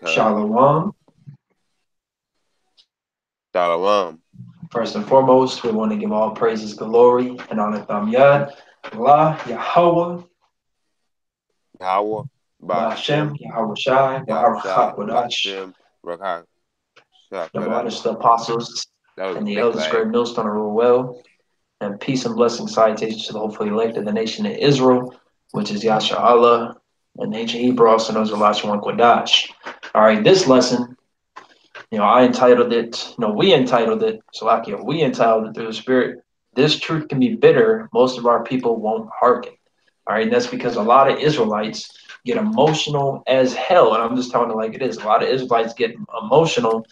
Con. Shalom. Shalom. First and foremost, we want to give all praises, glory, and honor to Yad, Allah, Yahweh, Yahweh. Bashem, Bashem. Yahweh Shai, Yahweh Yahushua. Chakodash, Bashem. Rakah. the Shakadash. modest apostles, That was a and the big elders, great lag. millstone of rule well, and peace and blessing salutations to the hopefully elect of the nation of Israel, which is Yasha Allah, and ancient Hebrew also knows as Elisha Kodash. All right, this lesson, I entitled it, we entitled it, Salakia, we entitled it through the Spirit. This truth can be bitter. Most of our people won't hearken. All right, and that's because a lot of Israelites get emotional as hell. And I'm just telling it like it is. A lot of Israelites get emotional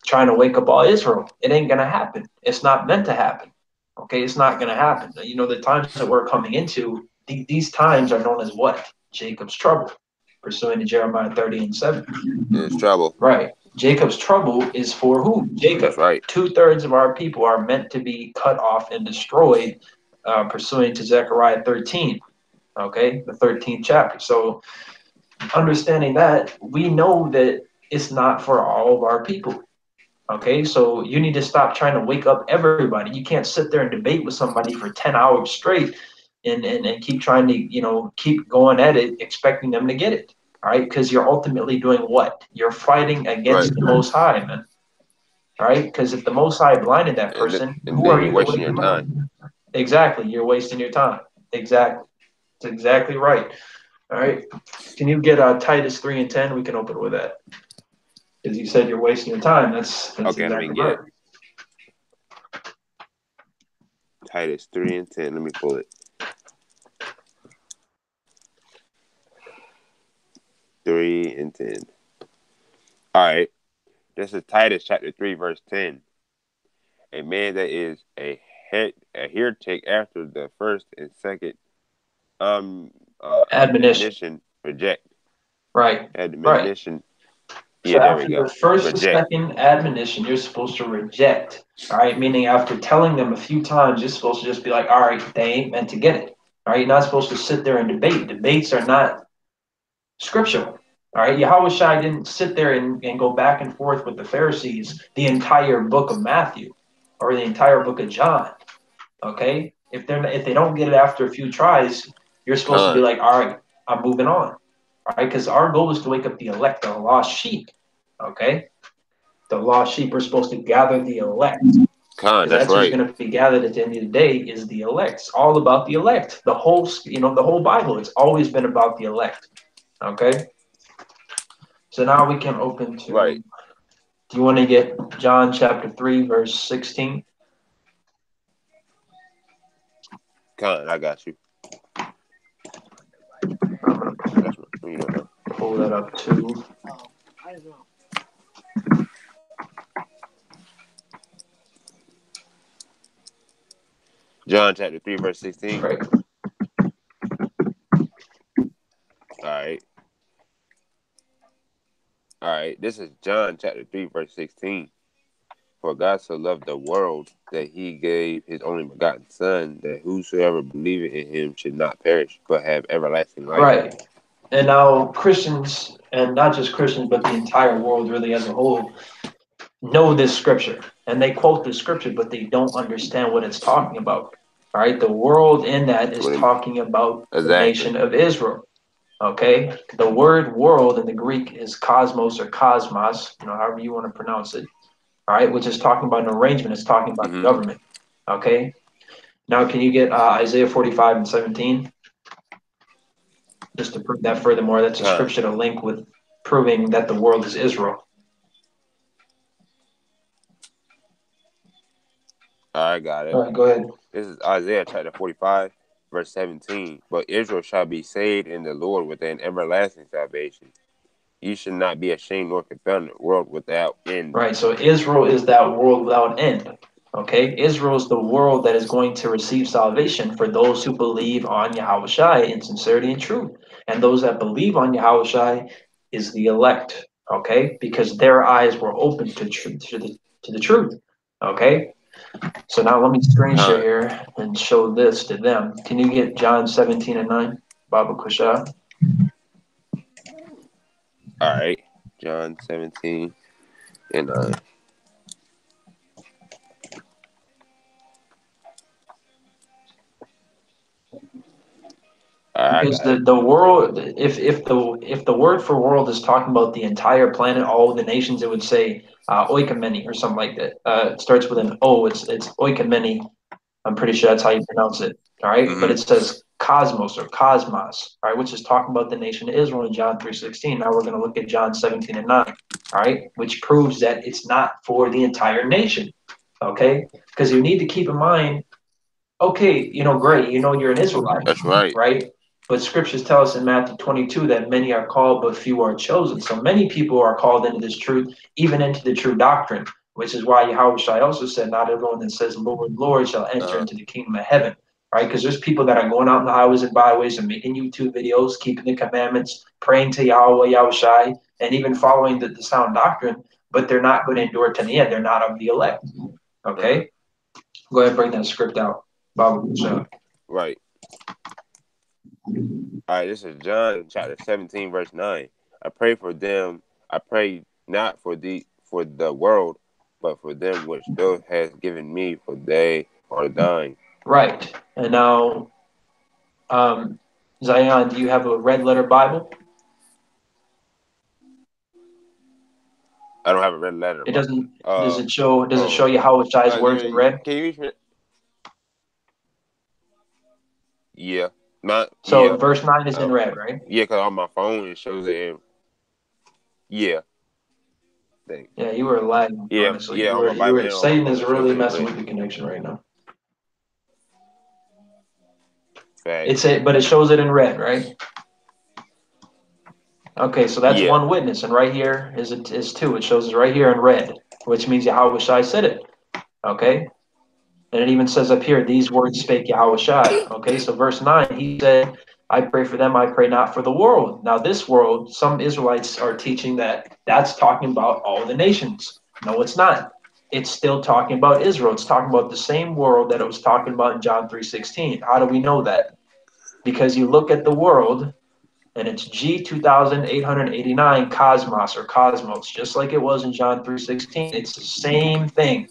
trying to wake up all Israel. It ain't going to happen. It's not meant to happen. Okay, it's not going to happen. The times that we're coming into, these times are known as what? Jacob's trouble, pursuing to Jeremiah 30 and 7. It's trouble. Right. Jacob's trouble is for who? That's Jacob. right. 2/3 of our people are meant to be cut off and destroyed, pursuing to Zechariah 13. Okay, the 13th chapter. So, understanding that, we know that it's not for all of our people. Okay, so you need to stop trying to wake up everybody. You can't sit there and debate with somebody for 10 hours straight and keep trying to, keep going at it, expecting them to get it. All right, because you're ultimately doing what? You're fighting Right. against the Most High, man. All right, because if the Most High blinded that person, And who then are you're you to wasting wake your them up? time. Exactly, you're wasting your time. Exactly, it's exactly right. All right, can you get Titus 3 and 10? We can open with that because you said you're wasting your time. That's Okay, let me exactly get right. it. Titus 3 and 10. Let me pull it. 3 and 10. All right. This is Titus chapter 3, verse 10. A man that is a heretic after the first and second Admonition. admonition reject. Right, right. Admonition. So Yeah, there we after the go. first and Reject. second admonition, you're supposed to reject. All right, meaning after telling them a few times, you're supposed to just be like, all right, they ain't meant to get it. All right, you're not supposed to sit there and debate. Debates are not scriptural. All right, Yahweh Shai didn't sit there and go back and forth with the Pharisees the entire book of Matthew or the entire book of John. Okay, if they don't get it after a few tries, you're supposed to be Con. like, all right, I'm moving on. All right, because our goal is to wake up the elect, the lost sheep. Okay, the lost sheep are supposed to gather the elect Con, because that's that's who's right. going to be gathered at the end of the day is the elect. It's all about the elect. The whole Bible. It's always been about the elect. Okay, so now we can open to. Right. Do you want to get John chapter 3 verse 16? Con, I got you. I'm gonna That's my, you know. pull that up too. John chapter 3, verse 16. Right. All right. All right. This is John chapter 3, verse 16. For God so loved the world that he gave his only begotten Son, that whosoever believeth in him should not perish, but have everlasting life. Right. And now Christians, and not just Christians, but the entire world really as a whole, know this scripture. And they quote this scripture, but they don't understand what it's talking about. All right. The world in that is talking about the Exactly. nation of Israel. Okay. The word world in the Greek is cosmos or cosmos, however you want to pronounce it. All right. Which is talking about an arrangement. It's talking about the Mm-hmm. government. Okay. Now, can you get Isaiah 45 and 17? Just to prove that furthermore, that's a Con. scripture to link with proving that the world is Israel. I got All it. right, go ahead. This is Isaiah chapter 45, verse 17. But Israel shall be saved in the Lord with an everlasting salvation. You should not be ashamed nor confounded, world without end. Right, so Israel is that world without end. Okay, Israel is the world that is going to receive salvation for those who believe on Yahweh Shai in sincerity and truth. And those that believe on Yahweh Shai is the elect. Okay, because their eyes were open to the truth. Okay, so now let me screen share Con. here and show this to them. Can you get John 17 and 9, Baba Kusha? All right. John 17:9. All right, I Because got it. the world, if the word for world is talking about the entire planet, all of the nations, it would say oikomeni or something like that. It starts with an O. It's oikomeni. I'm pretty sure that's how you pronounce it. All right, but Mm-hmm. it says cosmos or cosmos. All right, which is talking about the nation of Israel in John 3:16. Now we're going to look at John 17:9. All right, which proves that it's not for the entire nation. Okay, because you need to keep in mind, okay, great, you're an Israelite, That's right. right? But scriptures tell us in Matthew 22 that many are called, but few are chosen. So many people are called into this truth, even into the true doctrine, which is why Yahweh also said, not everyone that says, Lord, Lord, shall enter Uh-huh. into the kingdom of heaven, right? Because there's people that are going out in the highways and byways and making YouTube videos, keeping the commandments, praying to Yahweh, Yahushai, and even following the sound doctrine, but they're not going to endure to the end. They're not of the elect, Uh-huh. okay? Go ahead and bring that script out. Baba Kusha. Right. All right, this is John chapter 17, verse 9. I pray for them. I pray not for the world, but for them which thou hast given me, for they are thine. Right. And now, Zion, do you have a red letter Bible? I don't have a red letter, It but doesn't. Does uh it show? Does it show oh you Hawashai's words in red? can you reach me? Yeah. Not So yeah. verse 9 is in Uh, red, right? yeah, because on my phone it shows it in yeah. Thanks. Yeah, you were lagging, Yeah, honestly. yeah, You on were my you Bible were and on my Satan phone is it shows really it in messing red. with your connection right now. Facts. But it shows it in red, right? Okay, so that's Yeah. one witness, and right here is two. It shows it right here in red, which means Yahweh Shai said it. Okay, and it even says up here, these words spake Yahweh Shai. Okay, so verse 9, he said, I pray for them, I pray not for the world. Now, this world, some Israelites are teaching that that's talking about all the nations. No, it's not. It's still talking about Israel. It's talking about the same world that it was talking about in John 3:16. How do we know that? Because you look at the world, and it's G 2889 cosmos or cosmos, just like it was in John 3:16. It's the same thing.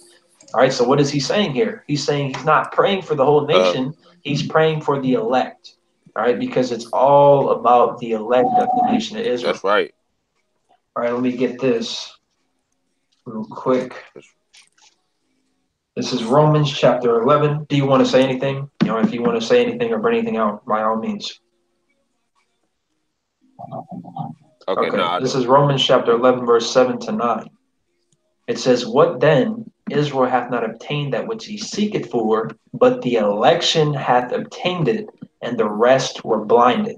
All right, so what is he saying here? He's saying he's not praying for the whole Uh nation, he's praying for the elect. All right, because it's all about the elect of the nation of Israel. that's right. All right, let me get this real quick. That's, This is Romans chapter 11. Do you want to say anything? If you want to say anything or bring anything out, by all means. okay, no, Okay, I this don't. is Romans chapter 11, verse 7 to 9. It says, what then? Israel hath not obtained that which he seeketh for, but the election hath obtained it, and the rest were blinded.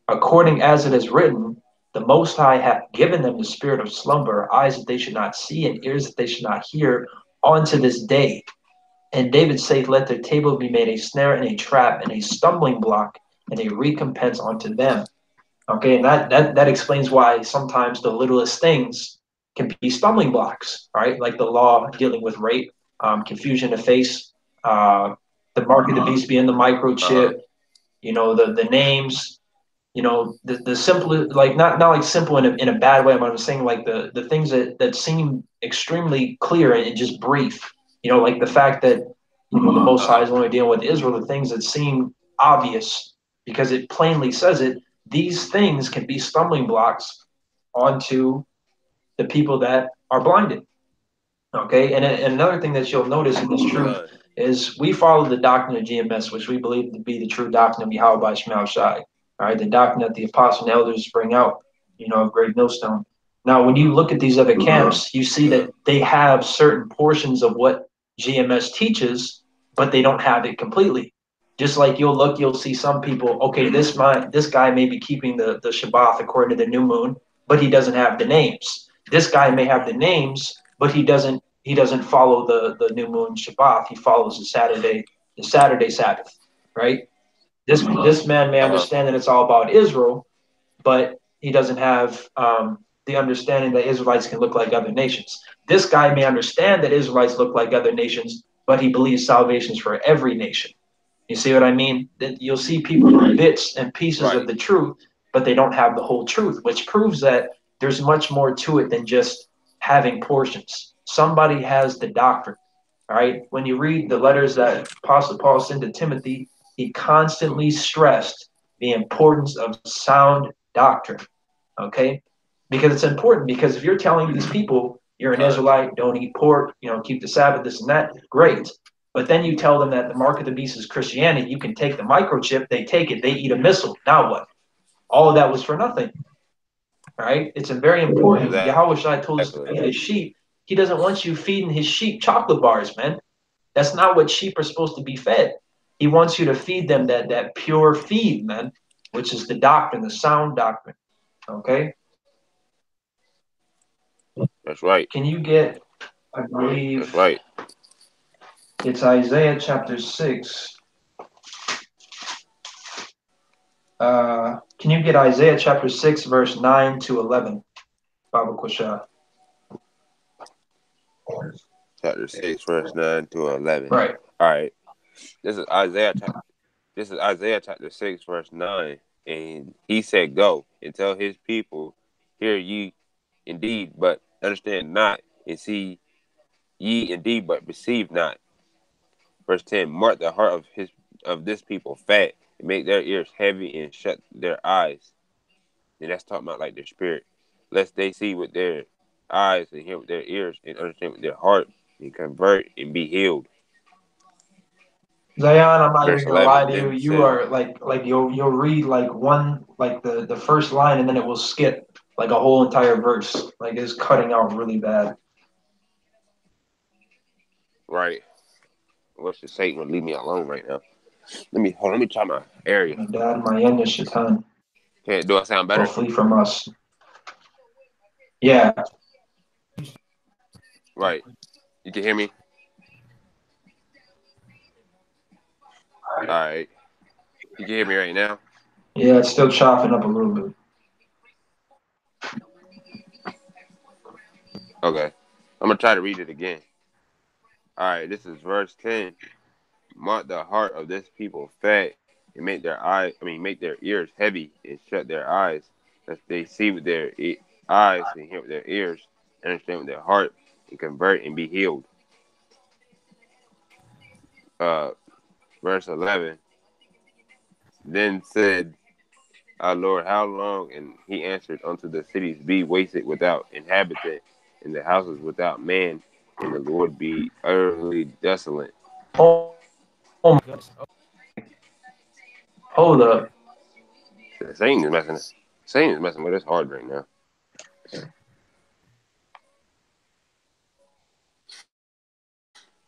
According as it is written, the Most High hath given them the spirit of slumber, eyes that they should not see, and ears that they should not hear, unto this day. And David saith, let their table be made a snare and a trap and a stumbling block and a recompense unto them. Okay, and that explains why sometimes the littlest things can be stumbling blocks, right? Like the law dealing with rape, confusion of face, the mark of the beast being the Uh-huh. microchip, the names, the simple, like not like simple in a bad way, but I'm saying like the things that seem extremely clear and just brief, like the fact that the Most High Uh-huh. is only dealing with Israel, the things that seem obvious because it plainly says it. These things can be stumbling blocks onto the people that are blinded. Okay, and another thing that you'll notice in this truth Uh-huh. is we follow the doctrine of GMS, which we believe to be the true doctrine of Yahweh by Shemel Shai. All right, the doctrine that the apostles and elders bring out, of Great Millstone. Now, when you look at these other camps, you see Uh-huh. that they have certain portions of what GMS teaches, but they don't have it completely. Just like you'll see some people, okay, this guy may be keeping the Shabbat according to the new moon, but he doesn't have the names. This guy may have the names, but he doesn't follow the new moon Shabbat. He follows the Saturday Sabbath, right? This man may Uh-huh. understand that it's all about Israel, but he doesn't have the understanding that Israelites can look like other nations. This guy may understand that Israelites look like other nations, but he believes salvation is for every nation. You see what I mean? That you'll see people with bits and pieces of Right. the truth, but they don't have the whole truth, which proves that there's much more to it than just having portions. Somebody has the doctrine. All right. When you read the letters that Apostle Paul sent to Timothy, he constantly stressed the importance of sound doctrine. Okay. Because it's important, because if you're telling these people you're an Time. Israelite, don't eat pork, keep the Sabbath, this and that, great. But then you tell them that the mark of the beast is Christianity, you can take the microchip, they take it, they eat a missile. Now what? All of that was for nothing. Right? It's a very important. Yahweh Shai told us to Exactly. feed his sheep. He doesn't want you feeding his sheep chocolate bars, man. That's not what sheep are supposed to be fed. He wants you to feed them that pure feed, man, which is the doctrine, the sound doctrine. Okay? That's right. Can you get, I That's believe right. it's Isaiah chapter 6. Can you get Isaiah chapter 6, verse 9 to 11? Baba Kusha. Chapter 6, verse 9 to 11. Right. All right. This is Isaiah. This is Isaiah chapter 6, verse 9. And he said, "Go and tell his people, hear ye indeed, but understand not, and see ye indeed, but receive not." Verse 10, mark the heart of this people fat, and make their ears heavy, and shut their eyes. And that's talking about like their spirit. Lest they see with their eyes, and hear with their ears, and understand with their heart, and convert and be healed. Zion, I'm not Verse even gonna lie 11 to you. then You said, are like you'll read like one like the first line and then it will skip like a whole entire verse. Like it's cutting out really bad. right, what's the Satan would leave me alone right now? Let me try my area. My dad, my youngest Shaitan Okay, do I sound will better? flee from us. Yeah, Right. You can hear me? Alright. You can hear me right now? yeah, it's still chopping up a little bit. Okay. I'm gonna try to read it again. Alright, this is verse 10. Mark the heart of this people fat, and make their ears heavy, and shut their eyes, that they see with their eyes, and hear with their ears, and understand with their heart, and convert and be healed. Uh, verse 11. Then said our Lord, how long? And he answered, unto the cities be wasted without inhabitant, and the houses without man, and the Lord be utterly desolate. Oh, oh my goodness. Hold up. Satan is messing. Satan is messing with us hard right now.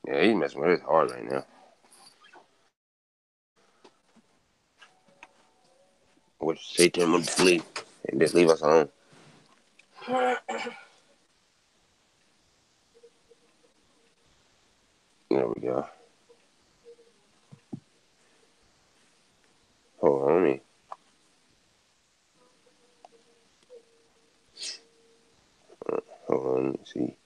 Yeah, he's messing with us hard right now. Which Satan would flee and just leave us alone. There we go. Hold on, hold on, let me see.